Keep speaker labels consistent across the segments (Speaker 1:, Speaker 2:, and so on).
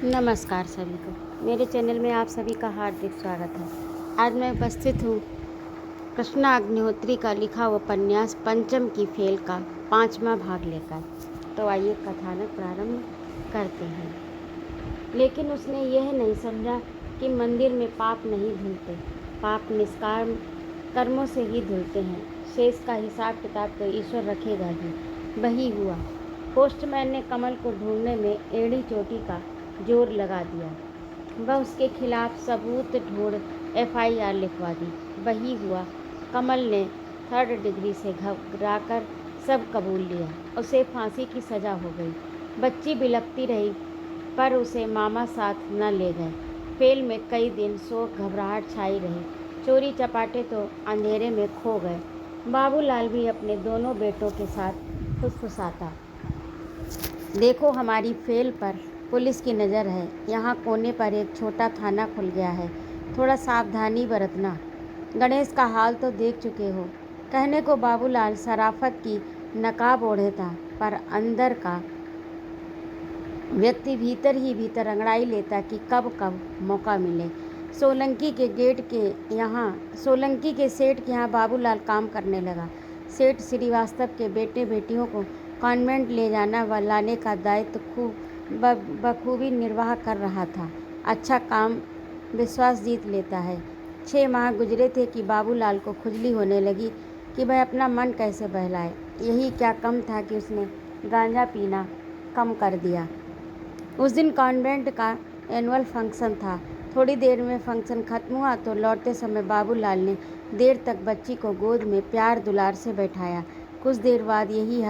Speaker 1: नमस्कार सभी को। मेरे चैनल में आप सभी का हार्दिक स्वागत है। आज मैं उपस्थित हूँ कृष्णा अग्निहोत्री का लिखा उपन्यास पंचम की फेल का 5वां भाग लेकर। तो आइए कथानक प्रारंभ करते हैं। लेकिन उसने यह नहीं समझा कि मंदिर में पाप नहीं धुलते, पाप निष्काम कर्मों से ही धुलते हैं। शेष का हिसाब किताब तो ईश्वर रखेगा ही। वही हुआ। पोस्टमैन ने कमल को ढूंढने में एड़ी चोटी का जोर लगा दिया। वह उसके खिलाफ सबूत ढूंढ FIR लिखवा दी। वही हुआ। कमल ने 3rd डिग्री से घबराकर सब कबूल लिया। उसे फांसी की सज़ा हो गई। बच्ची बिलखती रही पर उसे मामा साथ न ले गए। फेल में कई दिन शोक घबराहट छाई रही। चोरी चपाटे तो अंधेरे में खो गए। बाबूलाल भी अपने दोनों बेटों के साथ फुसफुसाता, देखो हमारी फेल पर पुलिस की नज़र है। यहाँ कोने पर एक छोटा थाना खुल गया है, थोड़ा सावधानी बरतना। गणेश का हाल तो देख चुके हो। कहने को बाबूलाल शराफत की नकाब ओढ़े था, पर अंदर का व्यक्ति भीतर ही भीतर अंगड़ाई लेता कि कब कब मौका मिले। सोलंकी के सेठ के यहाँ बाबूलाल काम करने लगा। सेठ श्रीवास्तव के बेटे बेटियों को कॉन्वेंट ले जाना व लाने का दायित्व बखूबी निर्वाह कर रहा था। अच्छा काम विश्वास जीत लेता है। 6 माह गुजरे थे कि बाबूलाल को खुजली होने लगी कि वह अपना मन कैसे बहलाए। यही क्या कम था कि उसने गांजा पीना कम कर दिया। उस दिन कॉन्वेंट का एनुअल फंक्शन था। थोड़ी देर में फंक्शन खत्म हुआ तो लौटते समय बाबूलाल ने देर तक बच्ची को गोद में प्यार दुलार से बैठाया। कुछ देर बाद यही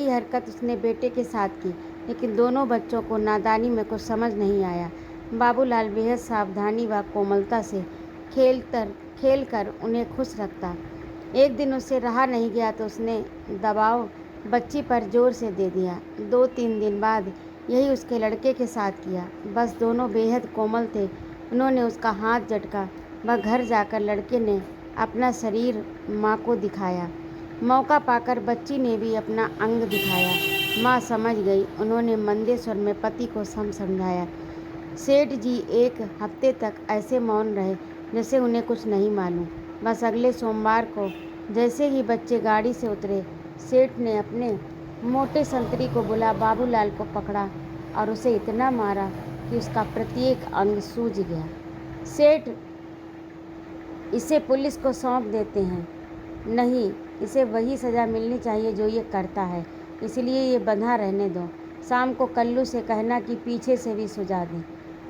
Speaker 1: हरकत उसने बेटे के साथ की, लेकिन दोनों बच्चों को नादानी में कुछ समझ नहीं आया। बाबूलाल बेहद सावधानी व कोमलता से खेल कर उन्हें खुश रखता। एक दिन उससे रहा नहीं गया तो उसने दबाव बच्ची पर जोर से दे दिया। 2-3 दिन बाद यही उसके लड़के के साथ किया। बस दोनों बेहद कोमल थे। उन्होंने उसका हाथ झटका। वह घर जाकर लड़के ने अपना शरीर माँ को दिखाया। मौका पाकर बच्ची ने भी अपना अंग दिखाया। माँ समझ गई। उन्होंने मंदे स्वर में पति को समझाया। सेठ जी 1 हफ्ते तक ऐसे मौन रहे जैसे उन्हें कुछ नहीं मालूम। बस अगले सोमवार को जैसे ही बच्चे गाड़ी से उतरे, सेठ ने अपने मोटे संतरी को बुला बाबूलाल को पकड़ा और उसे इतना मारा कि उसका प्रत्येक अंग सूज गया। सेठ इसे पुलिस को सौंप देते हैं। नहीं, इसे वही सज़ा मिलनी चाहिए जो ये करता है, इसलिए ये बंधा रहने दो। शाम को कल्लू से कहना कि पीछे से भी सुझा दें।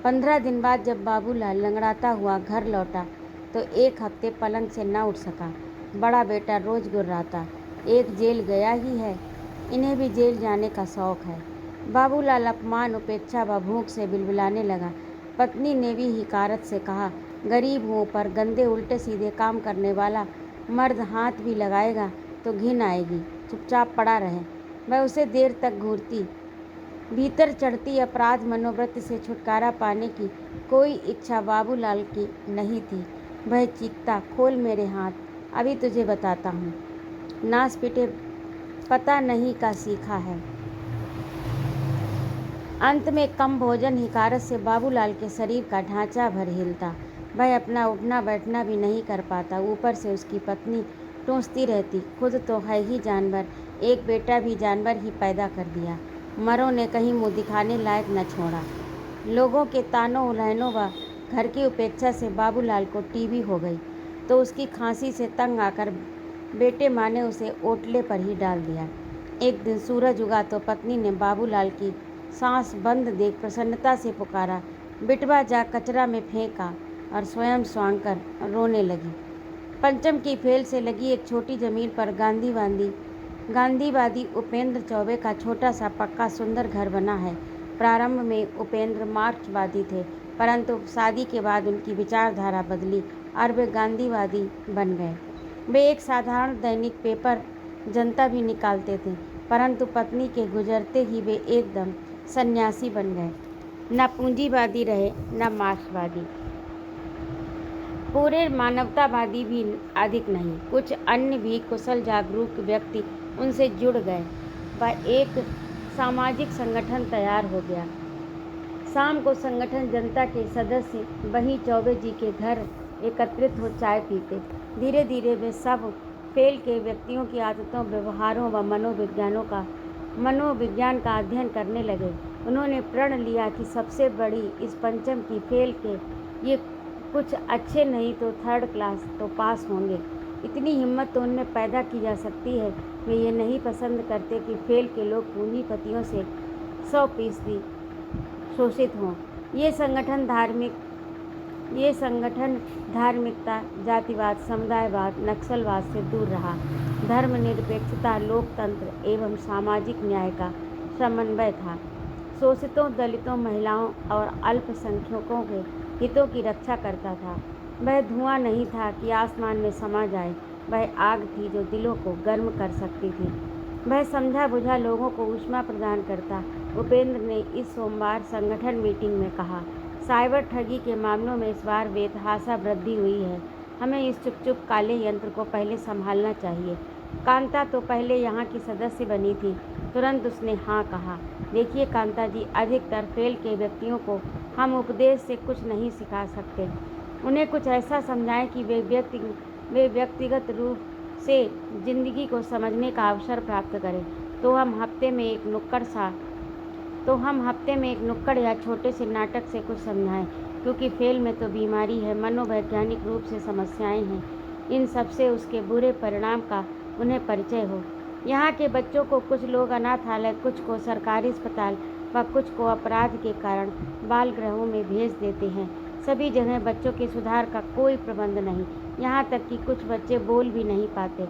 Speaker 1: 15 दिन बाद जब बाबूलाल लंगड़ाता हुआ घर लौटा तो 1 हफ्ते पलंग से न उठ सका। बड़ा बेटा रोज़ गुर्राता, एक जेल गया ही है, इन्हें भी जेल जाने का शौक़ है। बाबूलाल अपमान, उपेक्षा व भूख से बिलबिलाने लगा। पत्नी ने भी हिकारत से कहा, गरीब हूँ पर गंदे उल्टे सीधे काम करने वाला मर्द हाथ भी लगाएगा तो घिन आएगी, चुपचाप पड़ा रहे। वह उसे देर तक घूरती। भीतर चढ़ती अपराध मनोवृत्ति से छुटकारा पाने की कोई इच्छा बाबूलाल की नहीं थी। वह चीखता, खोल मेरे हाथ, अभी तुझे बताता हूँ। नास पिटे पता नहीं का सीखा है। अंत में कम भोजन हिकारत से बाबूलाल के शरीर का ढांचा भर हिलता। वह अपना उठना बैठना भी नहीं कर पाता। ऊपर से उसकी पत्नी टूसती रहती, खुद तो है ही जानवर, एक बेटा भी जानवर ही पैदा कर दिया। मरों ने कहीं मुँह दिखाने लायक न छोड़ा। लोगों के तानों उल्हानों व घर की उपेक्षा से बाबूलाल को टीबी हो गई तो उसकी खांसी से तंग आकर बेटे माँ ने उसे ओटले पर ही डाल दिया। एक दिन सूरज उगा तो पत्नी ने बाबूलाल की सांस बंद देख प्रसन्नता से पुकारा, बिटवा जा कचरा में फेंका, और स्वयं स्वांग कर रोने लगी। पंचम की फेल से लगी एक छोटी जमीन पर गांधीवादी उपेंद्र चौबे का छोटा सा पक्का सुंदर घर बना है। प्रारंभ में उपेंद्र मार्क्सवादी थे, परंतु शादी के बाद उनकी विचारधारा बदली और वे गांधीवादी बन गए। वे एक साधारण दैनिक पेपर जनता भी निकालते थे, परंतु पत्नी के गुजरते ही वे एकदम सन्यासी बन गए। न पूंजीवादी रहे न मार्क्सवादी, पूरे मानवतावादी भी अधिक नहीं। कुछ अन्य भी कुशल जागरूक व्यक्ति उनसे जुड़ गए। वह एक सामाजिक संगठन तैयार हो गया। शाम को संगठन जनता के सदस्य वहीं चौबे जी के घर एकत्रित हो चाय पीते। धीरे धीरे वे सब फेल के व्यक्तियों की आदतों, व्यवहारों व मनोविज्ञान का अध्ययन करने लगे। उन्होंने प्रण लिया कि सबसे बड़ी इस पंचम की फेल के ये कुछ अच्छे नहीं तो थर्ड क्लास तो पास होंगे। इतनी हिम्मत तो उनमें पैदा की जा सकती है। वे ये नहीं पसंद करते कि फेल के लोग पूंजीपतियों से 100% शोषित हों। ये संगठन धार्मिकता, जातिवाद, समुदायवाद, नक्सलवाद से दूर रहा। धर्मनिरपेक्षता, लोकतंत्र एवं सामाजिक न्याय का समन्वय था। शोषितों, दलितों, महिलाओं और अल्पसंख्यकों के हितों की रक्षा करता था। वह धुआं नहीं था कि आसमान में समा जाए, वह आग थी जो दिलों को गर्म कर सकती थी। वह समझा बुझा लोगों को ऊष्मा प्रदान करता। उपेंद्र ने इस सोमवार संगठन मीटिंग में कहा, साइबर ठगी के मामलों में इस बार बेतहाशा वृद्धि हुई है। हमें इस चुप काले यंत्र को पहले संभालना चाहिए। कांता तो पहले यहाँ की सदस्य बनी थी। तुरंत उसने हाँ कहा। देखिए कांता जी, अधिकतर फेल के व्यक्तियों को हम उपदेश से कुछ नहीं सिखा सकते। उन्हें कुछ ऐसा समझाएं कि वे व्यक्तिगत रूप से जिंदगी को समझने का अवसर प्राप्त करें। तो हम हफ्ते में एक नुक्कड़ या छोटे से नाटक से कुछ समझाएं, क्योंकि फेल में तो बीमारी है, मनोवैज्ञानिक रूप से समस्याएं हैं। इन सब से उसके बुरे परिणाम का उन्हें परिचय हो। यहाँ के बच्चों को कुछ लोग अनाथालय, कुछ को सरकारी अस्पताल व कुछ को अपराध के कारण बाल गृहों में भेज देते हैं। सभी जगह बच्चों के सुधार का कोई प्रबंध नहीं। यहाँ तक कि कुछ बच्चे बोल भी नहीं पाते।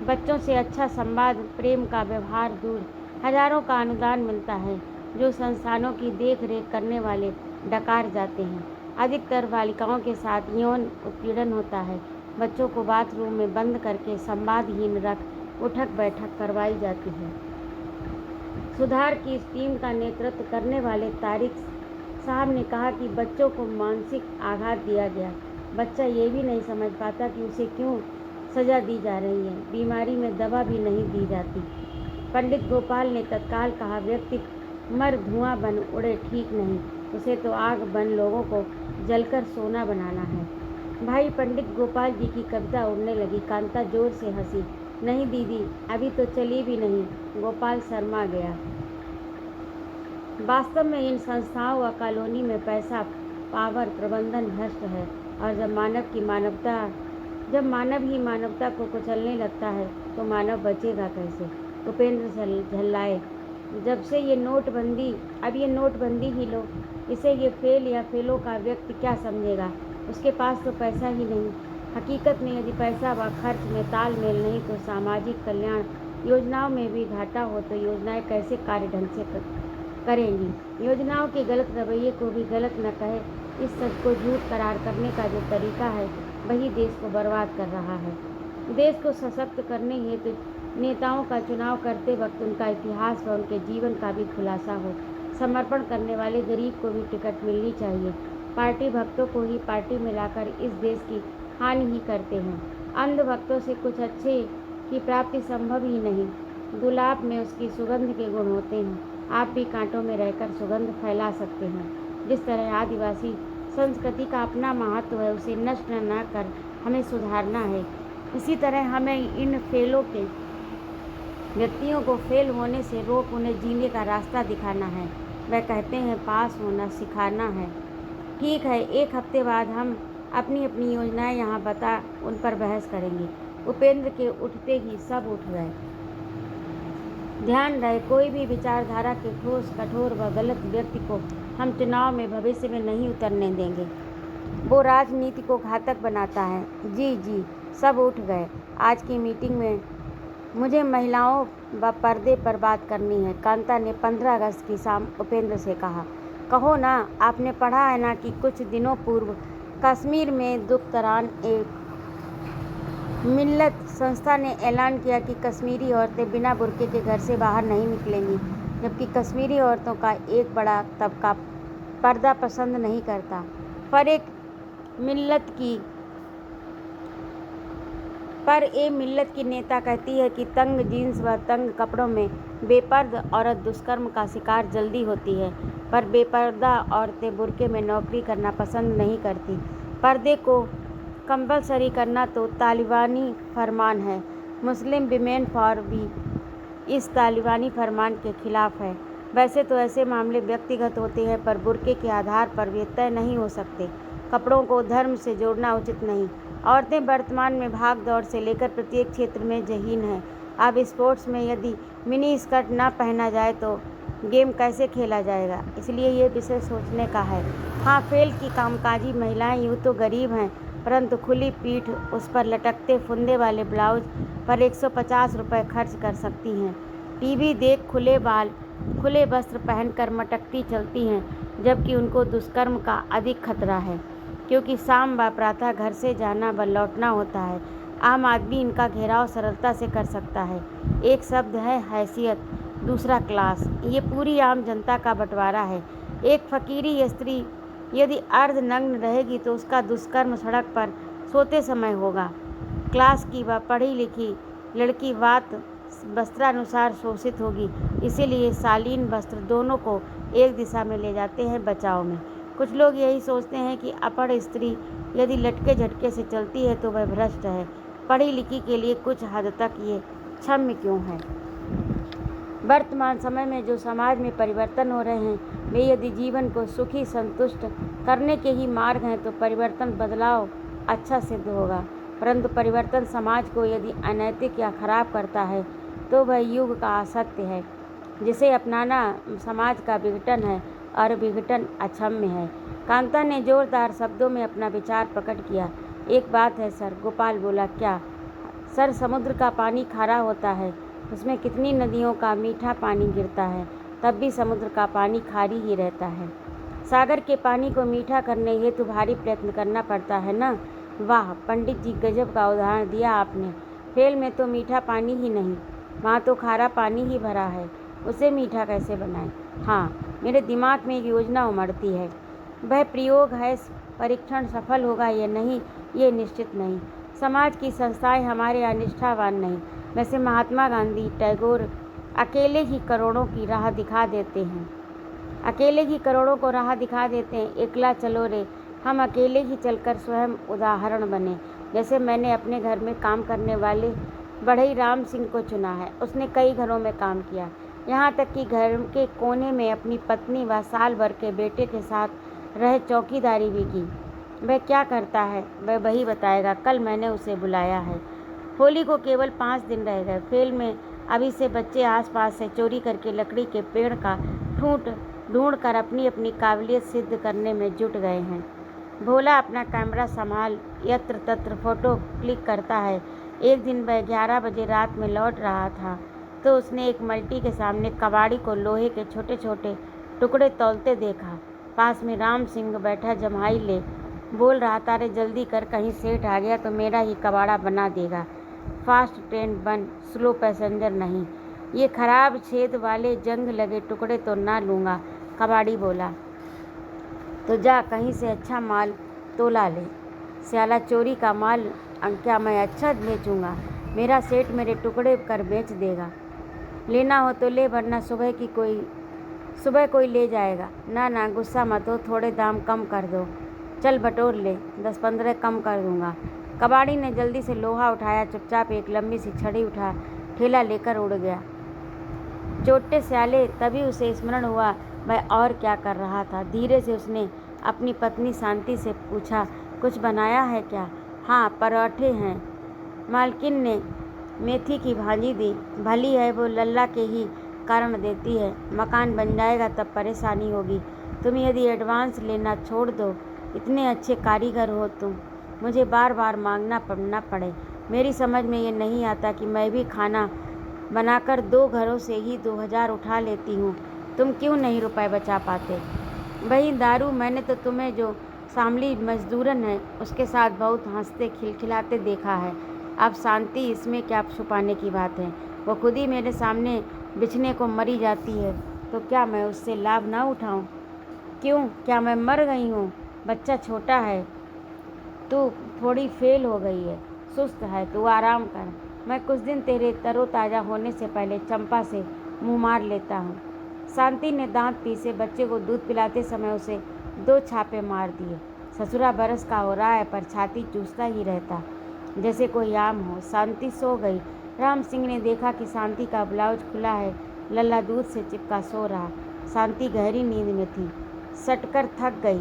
Speaker 1: बच्चों से अच्छा संवाद, प्रेम का व्यवहार दूर। हजारों का अनुदान मिलता है जो संस्थानों की देख रेख करने वाले डकार जाते हैं। अधिकतर बालिकाओं के साथ यौन उत्पीड़न होता है। बच्चों को बाथरूम में बंद करके संवादहीन रख उठक बैठक करवाई जाती है। सुधार की इस टीम का नेतृत्व करने वाले तारिक साहब ने कहा कि बच्चों को मानसिक आघात दिया गया। बच्चा ये भी नहीं समझ पाता कि उसे क्यों सज़ा दी जा रही है। बीमारी में दवा भी नहीं दी जाती। पंडित गोपाल ने तत्काल कहा, व्यक्ति मर धुआं बन उड़े ठीक नहीं, उसे तो आग बन लोगों को जलकर सोना बनाना है। भाई पंडित गोपाल जी की कविता उड़ने लगी। कांता जोर से हंसी। नहीं दीदी, अभी तो चली भी नहीं। गोपाल शर्मा गया। वास्तव में इन संस्थाओं व कॉलोनी में पैसा, पावर, प्रबंधन भ्रष्ट है। और जब मानव ही मानवता को कुचलने लगता है तो मानव बचेगा कैसे। उपेंद्र झल्लाए। जब से ये नोटबंदी, अब ये नोटबंदी ही लो, इसे ये फेल या फेलों का व्यक्ति क्या समझेगा। उसके पास तो पैसा ही नहीं। हकीकत में यदि पैसा व खर्च में तालमेल नहीं तो सामाजिक कल्याण योजनाओं में भी घाटा हो तो योजनाएं कैसे कार्य ढंग से करेंगी। योजनाओं के गलत रवैये को भी गलत न कहे, इस सच को झूठ करार करने का जो तरीका है वही देश को बर्बाद कर रहा है। देश को सशक्त करने हेतु नेताओं का चुनाव करते वक्त उनका इतिहास व उनके जीवन का भी खुलासा हो। समर्पण करने वाले गरीब को भी टिकट मिलनी चाहिए। पार्टी भक्तों को ही पार्टी में लाकर इस देश की हानि ही करते हैं। अंध भक्तों से कुछ अच्छे की प्राप्ति संभव ही नहीं। गुलाब में उसकी सुगंध के गुण होते हैं। आप भी कांटों में रहकर सुगंध फैला सकते हैं। जिस तरह आदिवासी संस्कृति का अपना महत्व है, उसे नष्ट न कर हमें सुधारना है। इसी तरह हमें इन फेलों के व्यक्तियों को फेल होने से रोक उन्हें जीने का रास्ता दिखाना है। वह कहते हैं पास होना सिखाना है। ठीक है, एक हफ्ते बाद हम अपनी अपनी योजनाएं यहाँ बता उन पर बहस करेंगे। उपेंद्र के उठते ही सब उठ गए। ध्यान रहे, कोई भी विचारधारा के ठोस, कठोर व गलत व्यक्ति को हम चुनाव में भविष्य में नहीं उतरने देंगे। वो राजनीति को घातक बनाता है। जी जी, सब उठ गए। आज की मीटिंग में मुझे महिलाओं व पर्दे पर बात करनी है। कांता ने 15 अगस्त की शाम उपेंद्र से कहा। कहो ना, आपने पढ़ा है ना कि कुछ दिनों पूर्व कश्मीर में दुखतरान एक मिल्लत संस्था ने ऐलान किया कि कश्मीरी औरतें बिना बुर्के के घर से बाहर नहीं निकलेंगी, जबकि कश्मीरी औरतों का एक बड़ा तबका पर्दा पसंद नहीं करता। पर एक मिल्लत की पर ए मिल्लत की नेता कहती है कि तंग जीन्स व तंग कपड़ों में बेपर्द औरत दुष्कर्म का शिकार जल्दी होती है, पर बेपर्दा औरतें बुर्के में नौकरी करना पसंद नहीं करती। पर्दे को कंपलसरी करना तो तालिबानी फरमान है। मुस्लिम विमेन फॉर भी इस तालिबानी फरमान के खिलाफ है। वैसे तो ऐसे मामले व्यक्तिगत होते हैं, पर बुर्के के आधार पर वे तय नहीं हो सकते। कपड़ों को धर्म से जोड़ना उचित नहीं। औरतें वर्तमान में भाग दौड़ से लेकर प्रत्येक क्षेत्र में जहीन हैं। अब स्पोर्ट्स में यदि मिनी स्कर्ट ना पहना जाए तो गेम कैसे खेला जाएगा? इसलिए ये विषय सोचने का है। हाँ, फेल की कामकाजी महिलाएं यूँ तो गरीब हैं, परंतु खुली पीठ, उस पर लटकते फुंदे वाले ब्लाउज पर 150 रुपये खर्च कर सकती हैं। टीवी देख खुले बाल, खुले वस्त्र पहनकर मटकती चलती हैं, जबकि उनको दुष्कर्म का अधिक खतरा है, क्योंकि शाम व प्रातः घर से जाना व लौटना होता है। आम आदमी इनका घेराव सरलता से कर सकता है। एक शब्द है हैसियत, दूसरा क्लास। ये पूरी आम जनता का बंटवारा है। एक फकीरी स्त्री यदि अर्धनग्न रहेगी तो उसका दुष्कर्म सड़क पर सोते समय होगा। क्लास की व पढ़ी लिखी लड़की वस्त्रानुसार शोषित होगी। इसीलिए शालीन वस्त्र दोनों को एक दिशा में ले जाते हैं बचाव में। कुछ लोग यही सोचते हैं कि अपढ़ स्त्री यदि लटके झटके से चलती है तो वह भ्रष्ट है। पढ़ी लिखी के लिए कुछ हद तक ये क्षम्य क्यों है? वर्तमान समय में जो समाज में परिवर्तन हो रहे हैं, वे यदि जीवन को सुखी संतुष्ट करने के ही मार्ग हैं तो परिवर्तन बदलाव अच्छा सिद्ध होगा। परंतु परिवर्तन समाज को यदि अनैतिक या खराब करता है तो वह युग का असत्य है, जिसे अपनाना समाज का विघटन है और विघटन अक्षम्य है। कांता ने जोरदार शब्दों में अपना विचार प्रकट किया। एक बात है सर। गोपाल बोला, क्या सर? समुद्र का पानी खारा होता है, उसमें कितनी नदियों का मीठा पानी गिरता है, तब भी समुद्र का पानी खारी ही रहता है। सागर के पानी को मीठा करने हेतु भारी प्रयत्न करना पड़ता है ना? वाह पंडित जी, गजब का उदाहरण दिया आपने। फेल में तो मीठा पानी ही नहीं, वहाँ तो खारा पानी ही भरा है, उसे मीठा कैसे बनाएं? हाँ, मेरे दिमाग में एक योजना उमड़ती है। वह प्रयोग है, परीक्षण सफल होगा या नहीं ये निश्चित नहीं। समाज की संस्थाएं हमारे यहाँ निष्ठावान नहीं। वैसे महात्मा गांधी, टैगोर अकेले ही करोड़ों की राह दिखा देते हैं। अकेले ही करोड़ों को राह दिखा देते हैं। एकला चलो रे, हम अकेले ही चलकर स्वयं उदाहरण बने। जैसे मैंने अपने घर में काम करने वाले बढ़ई राम सिंह को चुना है। उसने कई घरों में काम किया, यहाँ तक कि घर के कोने में अपनी पत्नी व साल भर के बेटे के साथ रह चौकीदारी भी की। वह क्या करता है वह वही बताएगा। कल मैंने उसे बुलाया है। होली को केवल 5 दिन रह गए। फेल में अभी से बच्चे आसपास से चोरी करके लकड़ी के पेड़ का ठूंठ ढूंढ कर अपनी अपनी काबिलियत सिद्ध करने में जुट गए हैं। भोला अपना कैमरा संभाल यत्र तत्र फोटो क्लिक करता है। एक दिन वह 11 बजे रात में लौट रहा था तो उसने एक मल्टी के सामने कबाड़ी को लोहे के छोटे छोटे टुकड़े तौलते देखा। पास में राम सिंह बैठा जम्हाई ले बोल रहा था, अरे जल्दी कर, कहीं सेठ आ गया तो मेरा ही कबाड़ा बना देगा। फास्ट ट्रेन बंद, स्लो पैसेंजर नहीं। ये खराब छेद वाले जंग लगे टुकड़े तो ना लूँगा। कबाड़ी बोला, तो जा कहीं से अच्छा माल तोला ले। स्याला चोरी का माल क्या मैं अच्छा बेचूँगा? मेरा सेठ मेरे टुकड़े कर बेच देगा। लेना हो तो ले, वरना सुबह कोई ले जाएगा। ना ना गुस्सा मत हो, थोड़े दाम कम कर दो। चल बटोर ले, 10-15 कम कर दूँगा। कबाड़ी ने जल्दी से लोहा उठाया, चुपचाप एक लंबी सी छड़ी उठा ठेला लेकर उड़ गया। चोटे स्याले, तभी उसे स्मरण हुआ वह और क्या कर रहा था। धीरे से उसने अपनी पत्नी शांति से पूछा, कुछ बनाया है क्या? हाँ, पराठे हैं। मालकिन ने मेथी की भाजी दी। भली है, वो लल्ला के ही कारण देती है। मकान बन जाएगा तब परेशानी होगी। तुम यदि एडवांस लेना छोड़ दो, इतने अच्छे कारीगर हो तुम, मुझे बार बार मांगना पड़ना पड़े। मेरी समझ में ये नहीं आता कि मैं भी खाना बनाकर 2 घरों से ही 2000 उठा लेती हूँ। तुम क्यों नहीं रुपए बचा पाते? वही दारू, मैंने तो तुम्हें जो शामली मजदूरन है उसके साथ बहुत हंसते खिलखिलाते देखा है। अब शांति, इसमें क्या छुपाने की बात है? वो खुद ही मेरे सामने बिछने को मरी जाती है तो क्या मैं उससे लाभ ना उठाऊं? क्यों, क्या मैं मर गई हूँ? बच्चा छोटा है, तू थोड़ी फेल हो गई है। सुस्त है, तू आराम कर। मैं कुछ दिन तेरे तरोताज़ा होने से पहले चंपा से मुँह मार लेता हूँ। शांति ने दांत पीसे बच्चे को दूध पिलाते समय उसे 2 छापे मार दिए। ससुरा बरस का हो रहा है पर छाती चूसता ही रहता जैसे कोई आम हो। शांति सो गई। राम सिंह ने देखा कि शांति का ब्लाउज खुला है, लल्ला दूध से चिपका सो रहा। शांति गहरी नींद में थी, सटकर थक गई।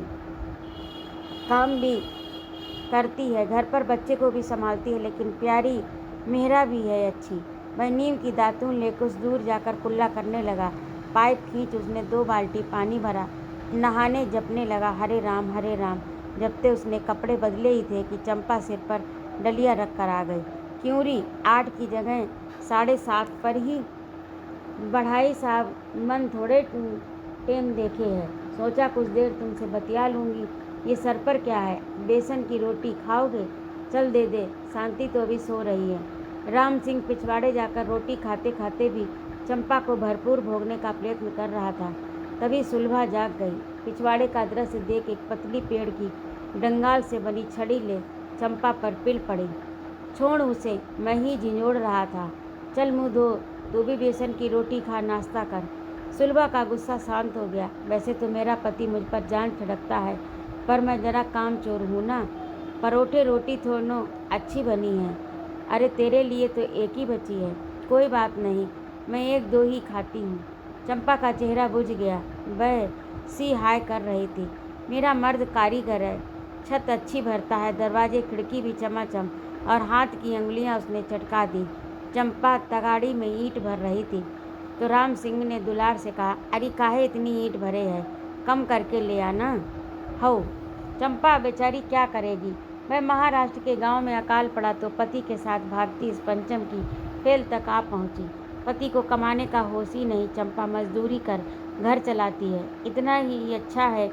Speaker 1: काम भी करती है, घर पर बच्चे को भी संभालती है, लेकिन प्यारी मेहरा भी है अच्छी। वह नीम की दातून ले कुछ दूर जाकर कुल्ला करने लगा। पाइप खींच उसने 2 बाल्टी पानी भरा, नहाने जपने लगा, हरे राम हरे राम। जबते उसने कपड़े बदले ही थे कि चंपा सिर पर डलिया रख कर आ गई। क्यूरी 8 की जगह 7:30 पर ही। बढ़ाई साहब, मन थोड़े टेम देखे है, सोचा कुछ देर तुमसे बतिया लूँगी। ये सर पर क्या है, बेसन की रोटी खाओगे? चल दे दे, शांति तो अभी सो रही है। राम सिंह पिछवाड़े जाकर रोटी खाते खाते भी चंपा को भरपूर भोगने का प्रयत्न कर रहा था। तभी सुलभा जाग गई। पिछवाड़े का दृश्य देख एक पतली पेड़ की डंगाल से बनी छड़ी ले चंपा पर पिल पड़ी। छोड़ उसे, मैं ही झिंझोड़ रहा था। चल मुँह धो, तू भी बेसन की रोटी खा, नाश्ता कर। सुलभा का गुस्सा शांत हो गया। वैसे तो मेरा पति मुझ पर जान छिड़कता है, पर मैं जरा काम चोर हूँ ना। परोठे रोटी दोनों अच्छी बनी है। अरे तेरे लिए तो एक ही बची है। कोई बात नहीं, मैं 1-2 ही खाती हूँ। चंपा का चेहरा बुझ गया। वह सी हाय कर रही थी। मेरा मर्द कारीगर है, छत अच्छी भरता है, दरवाजे खिड़की भी चमाचम, और हाथ की अंगुलियाँ उसने चटका दी। चंपा तगाड़ी में ईंट भर रही थी तो राम सिंह ने दुलार से कहा, अरे काहे इतनी ईंट भरे है, कम करके ले आना। हो, चंपा बेचारी क्या करेगी। वह महाराष्ट्र के गांव में अकाल पड़ा तो पति के साथ भागती इस पंचम की फेल तक आ पहुंची। पति को कमाने का होश ही नहीं, चंपा मजदूरी कर घर चलाती है। इतना ही अच्छा है,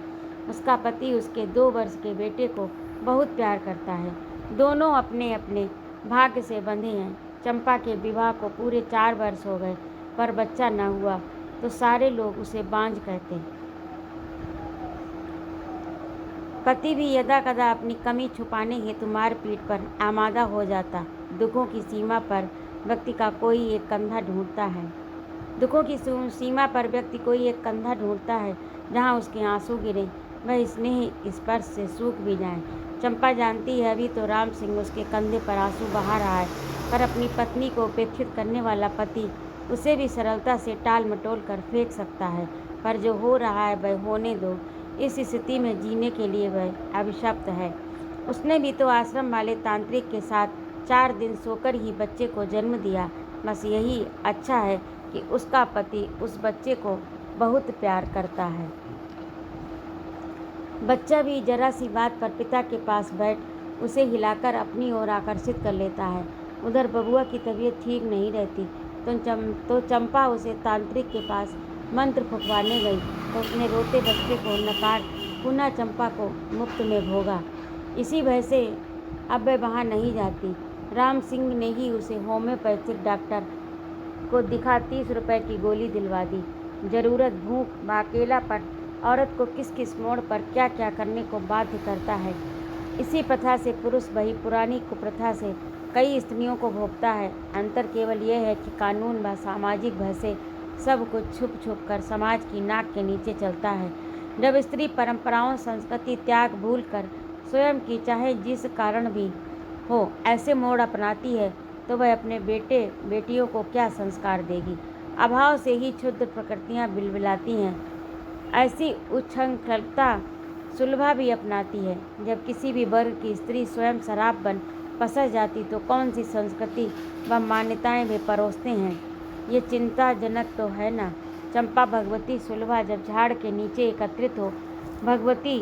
Speaker 1: उसका पति उसके 2 वर्ष के बेटे को बहुत प्यार करता है। दोनों अपने अपने भाग्य से बंधे हैं। चंपा के विवाह को पूरे 4 वर्ष हो गए, पर बच्चा न हुआ तो सारे लोग उसे बांझ कहते। पति भी यदा कदा अपनी कमी छुपाने हेतु मारपीट पर आमादा हो जाता। दुखों की सीमा पर व्यक्ति का कोई एक कंधा ढूंढता है। दुखों की सीमा पर व्यक्ति कोई एक कंधा ढूंढता है जहां उसके आंसू गिरे, वह स्नेह स्पर्श से सूख भी जाए। चंपा जानती है अभी तो राम सिंह उसके कंधे पर आंसू बहा रहा है, पर अपनी पत्नी को उपेक्षित करने वाला पति उसे भी सरलता से टाल मटोल कर फेंक सकता है। पर जो हो रहा है वह होने दो। इस स्थिति में जीने के लिए वह अभिशप्त है। उसने भी तो आश्रम वाले तांत्रिक के साथ 4 दिन सोकर ही बच्चे को जन्म दिया। बस यही अच्छा है कि उसका पति उस बच्चे को बहुत प्यार करता है। बच्चा भी जरा सी बात पर पिता के पास बैठ उसे हिलाकर अपनी ओर आकर्षित कर लेता है। उधर बबुआ की तबीयत ठीक नहीं रहती तो चंपा उसे तांत्रिक के पास मंत्र फुकवाने गई तो उसने रोते बच्चे को नकार पुनः चंपा को मुफ्त में भोगा। इसी भय से अब वह वहाँ नहीं जाती। राम सिंह ने ही उसे होम्योपैथिक डॉक्टर को दिखा 30 रुपए की गोली दिलवा दी। ज़रूरत, भूख व अकेलापन औरत को किस किस मोड़ पर क्या क्या करने को बाध्य करता है। इसी प्रथा से पुरुष वही पुरानी कुप्रथा से कई स्त्रियों को भोगता है। अंतर केवल यह है कि कानून व सामाजिक भय से सब कुछ छुप छुप कर समाज की नाक के नीचे चलता है। जब स्त्री परंपराओं, संस्कृति त्याग भूल कर स्वयं की चाहे जिस कारण भी हो ऐसे मोड़ अपनाती है तो वह अपने बेटे बेटियों को क्या संस्कार देगी। अभाव से ही क्षुद्र प्रकृतियाँ बिलबिलाती हैं। ऐसी उच्छृंखलता सुलभा भी अपनाती है। जब किसी भी वर्ग की स्त्री स्वयं शराब बन पसर जाती तो कौन सी संस्कृति व मान्यताएं वे परोसते हैं, ये चिंताजनक तो है ना। चंपा, भगवती, सुलभा जब झाड़ के नीचे एकत्रित हो, भगवती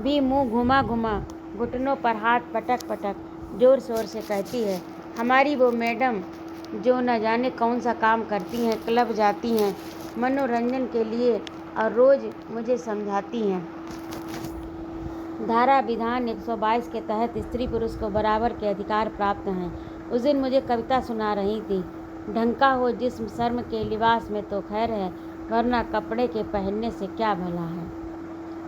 Speaker 1: भी मुंह घुमा घुमा घुटनों पर हाथ पटक पटक जोर शोर से कहती है, हमारी वो मैडम जो न जाने कौन सा काम करती हैं, क्लब जाती हैं मनोरंजन के लिए और रोज़ मुझे समझाती हैं धारा विधान 122 के तहत स्त्री पुरुष को बराबर के अधिकार प्राप्त हैं। उस दिन मुझे कविता सुना रही थी, ढंका हो जिस्म शर्म के लिबास में तो खैर है, वरना कपड़े के पहनने से क्या भला है।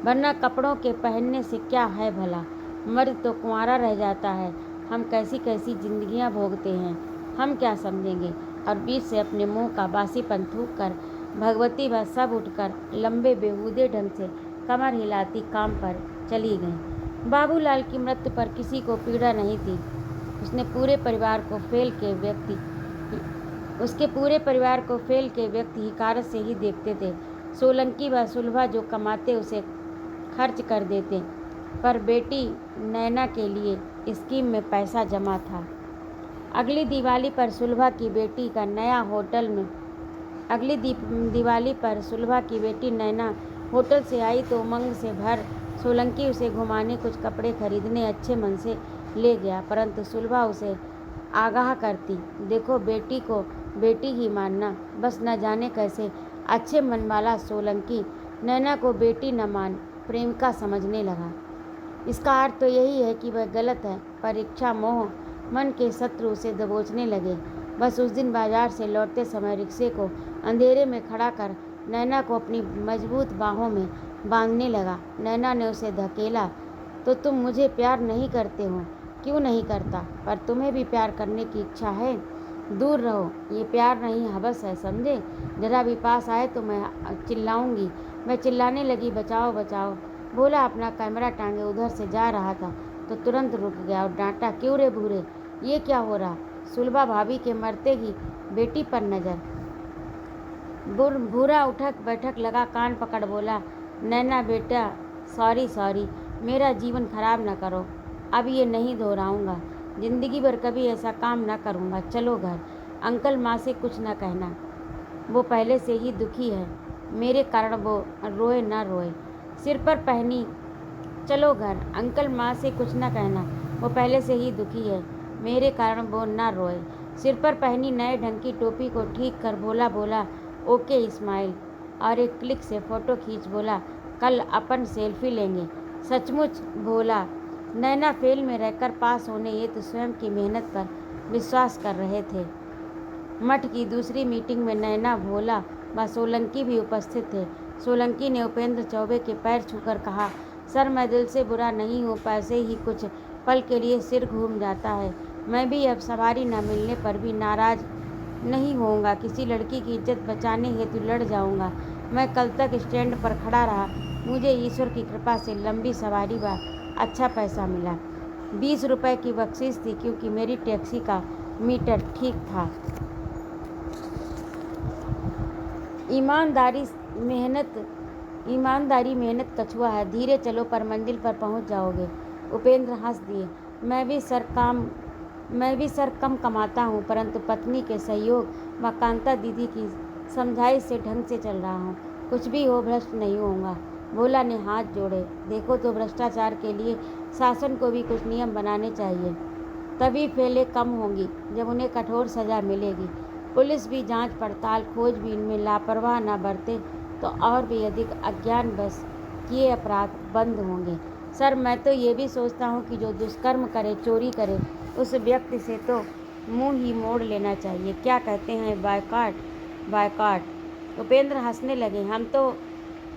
Speaker 1: वरना कपड़ों के पहनने से क्या है भला। मर्द तो कुंवारा रह जाता है, हम कैसी कैसी जिंदगियां भोगते हैं, हम क्या समझेंगे। और बीच से अपने मुंह का बासीपन थूक कर भगवती व सब उठकर लंबे बेहूदे ढंग से कमर हिलाती काम पर चली गईं। बाबूलाल की मृत्यु पर किसी को पीड़ा नहीं थी। उसके पूरे परिवार को फेल के व्यक्ति हिकारत से ही देखते थे। सोलंकी व सुलभा जो कमाते उसे खर्च कर देते, पर बेटी नैना के लिए स्कीम में पैसा जमा था। अगली दिवाली पर सुलभा की बेटी नैना होटल से आई तो उमंग से भर सोलंकी उसे घुमाने, कुछ कपड़े खरीदने अच्छे मन से ले गया, परंतु सुलभा उसे आगाह करती, देखो बेटी को बेटी ही मानना। बस न जाने कैसे अच्छे मन वाला सोलंकी नैना को बेटी न मान प्रेमिका समझने लगा। इसका अर्थ तो यही है कि वह गलत है, पर इच्छा मोह मन के शत्रु उसे दबोचने लगे। बस उस दिन बाजार से लौटते समय रिक्शे को अंधेरे में खड़ा कर नैना को अपनी मजबूत बाहों में बांधने लगा। नैना ने उसे धकेला, तो तुम मुझे प्यार नहीं करते हो? क्यों नहीं करता, पर तुम्हें भी प्यार करने की इच्छा है। दूर रहो, ये प्यार नहीं हवस है, समझे। जरा भी पास आए तो मैं चिल्लाऊंगी। मैं चिल्लाने लगी, बचाओ बचाओ। भोला अपना कैमरा टांगे उधर से जा रहा था तो तुरंत रुक गया और डांटा, क्यों रे भूरे, ये क्या हो रहा। सुलभा भाभी के मरते ही बेटी पर नजर। भूरा उठक बैठक लगा, कान पकड़ बोला, नैना बेटा सॉरी, मेरा जीवन खराब न करो। अब ये नहीं दोहराऊंगा, जिंदगी भर कभी ऐसा काम न करूंगा। चलो घर, अंकल माँ से कुछ न कहना, वो पहले से ही दुखी है, मेरे कारण वो रोए ना रोए। सिर पर पहनी, चलो घर, अंकल माँ से कुछ न कहना, वो पहले से ही दुखी है, मेरे कारण वो ना रोए। सिर पर पहनी नए ढंग की टोपी को ठीक कर भोला बोला, ओके इस्माइल, और एक क्लिक से फ़ोटो खींच बोला, कल अपन सेल्फी लेंगे। सचमुच भोला, नैना फेल में रहकर पास होने ये तो स्वयं की मेहनत पर विश्वास कर रहे थे। मठ की दूसरी मीटिंग में नैना, भोला व सोलंकी भी उपस्थित थे। सोलंकी ने उपेंद्र चौबे के पैर छूकर कहा, सर मैं दिल से बुरा नहीं हूँ, पैसे ही कुछ पल के लिए सिर घूम जाता है। मैं भी अब सवारी न मिलने पर भी नाराज़ नहीं होऊंगा, किसी लड़की की इज्जत बचाने हेतु लड़ जाऊंगा। मैं कल तक स्टैंड पर खड़ा रहा, मुझे ईश्वर की कृपा से लंबी सवारी व अच्छा पैसा मिला। 20 रुपये की बख्शीश थी, क्योंकि मेरी टैक्सी का मीटर ठीक था। ईमानदारी मेहनत कछुआ है, धीरे चलो पर मंजिल पर पहुंच जाओगे। उपेंद्र हंस दिए, मैं भी सर कम कमाता हूँ, परंतु पत्नी के सहयोग व कांता दीदी की समझाइश से ढंग से चल रहा हूँ, कुछ भी हो भ्रष्ट नहीं होऊंगा। भोला ने हाथ जोड़े, देखो तो भ्रष्टाचार के लिए शासन को भी कुछ नियम बनाने चाहिए, तभी फेलें कम होंगी, जब उन्हें कठोर सजा मिलेगी। पुलिस भी जांच पड़ताल खोजबीन में लापरवाह न बरते तो और भी अधिक अज्ञानवश किए अपराध बंद होंगे। सर मैं तो ये भी सोचता हूँ कि जो दुष्कर्म करे, चोरी करे, उस व्यक्ति से तो मुंह ही मोड़ लेना चाहिए। क्या कहते हैं, बायकॉट। उपेंद्र हंसने लगे,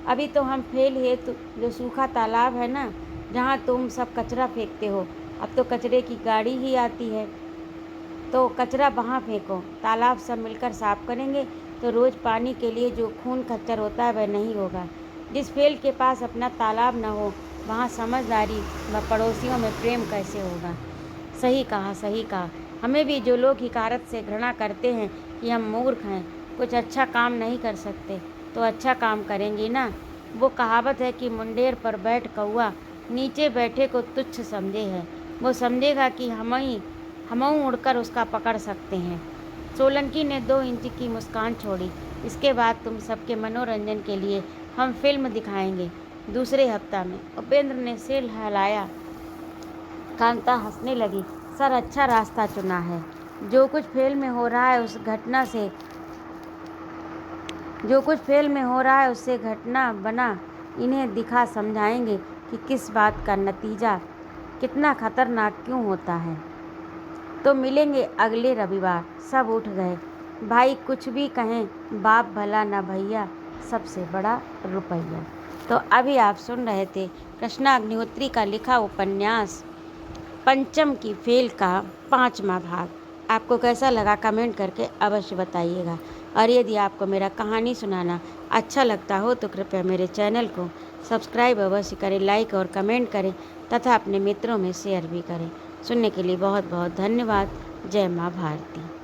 Speaker 1: अभी तो हम फेल हेतु जो सूखा तालाब है ना, जहाँ तुम सब कचरा फेंकते हो, अब तो कचरे की गाड़ी ही आती है, तो कचरा वहाँ फेंको, तालाब सब मिलकर साफ करेंगे, तो रोज़ पानी के लिए जो खून खच्चर होता है वह नहीं होगा। जिस फेल के पास अपना तालाब न हो, वहाँ समझदारी व पड़ोसियों में प्रेम कैसे होगा। सही कहा। हमें भी जो लोग हिकारत से घृणा करते हैं कि हम मूर्ख हैं, कुछ अच्छा काम नहीं कर सकते, तो अच्छा काम करेंगे ना। वो कहावत है कि मुंडेर पर बैठ कौआ नीचे बैठे को तुच्छ समझे है, वो समझेगा कि हमऊ उड़कर उसका पकड़ सकते हैं। सोलंकी ने 2 इंच की मुस्कान छोड़ी, इसके बाद तुम सबके मनोरंजन के लिए हम फिल्म दिखाएंगे दूसरे हफ्ता में। उपेंद्र ने सिर हिलाया। कांता हंसने लगी, सर अच्छा रास्ता चुना है। जो कुछ फेल में हो रहा है उससे घटना बना इन्हें दिखा समझाएंगे कि किस बात का नतीजा कितना खतरनाक क्यों होता है। तो मिलेंगे अगले रविवार। सब उठ गए। भाई कुछ भी कहें, बाप भला न भैया, सबसे बड़ा रुपया। तो अभी आप सुन रहे थे कृष्णा अग्निहोत्री का लिखा उपन्यास पंचम की फेल का 5वां भाग। आपको कैसा लगा कमेंट करके अवश्य बताइएगा। और यदि आपको मेरा कहानी सुनाना अच्छा लगता हो तो कृपया मेरे चैनल को सब्सक्राइब अवश्य करें, लाइक और कमेंट करें तथा अपने मित्रों में शेयर भी करें। सुनने के लिए बहुत बहुत धन्यवाद। जय माँ भारती।